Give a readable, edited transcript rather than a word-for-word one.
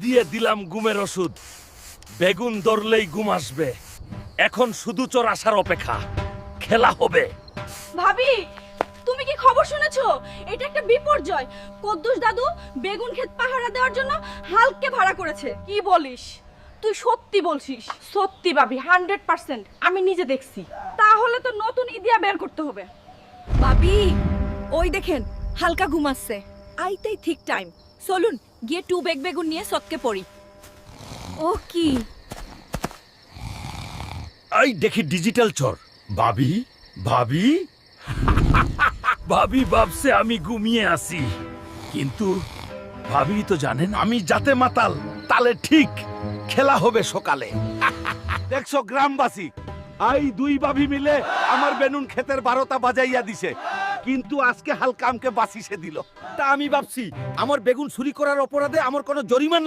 দিয়ে দিলাম ঘুমের ওষুধ। বেগুন ধরলেই ঘুম আসবে। এখন শুধু চোর আসার অপেক্ষা। খেলা হবে। ভাবি, তুমি কি খবর শুনেছো? এটা একটা বিপর্যয়। কদ্দুস দাদু বেগুন ক্ষেত পাহারা দেওয়ার জন্য হালককে ভাড়া করেছে। কি বলিস? তুই সত্যি বলছিস? সত্যি ভাবি, 100%। আমি নিজে দেখছি। তাহলে তো নতুন ইদিয়া বের করতে হবে। ভাবি, ওই দেখেন হালকা ঘুমাচ্ছে। আইতেই ঠিক টাইম। চলুন গিয়ে 2 বেগ বেগুন নিয়ে সৎকে পড়ি। ও কি? এই দেখি ডিজিটাল চোর। ভাবি, ভাবি। ভাবি ভাবছে আমি ঘুমিয়ে আছি, কিন্তু ভাবি তো জানেন আমি যাতে মাতাল তালে ঠিক। খেলা হবে সকালে। দেখছো গ্রামবাসী, আই দুই ভাবি মিলে আমার বেনুন ক্ষেতের 12টা বাজাইয়া দিছে, কিন্তু আজকে হালকা আমকে বাসিসে দিল। তা আমি ভাবছি আমার বেগুন চুরি করার অপরাধে আমার কোনো জরিমান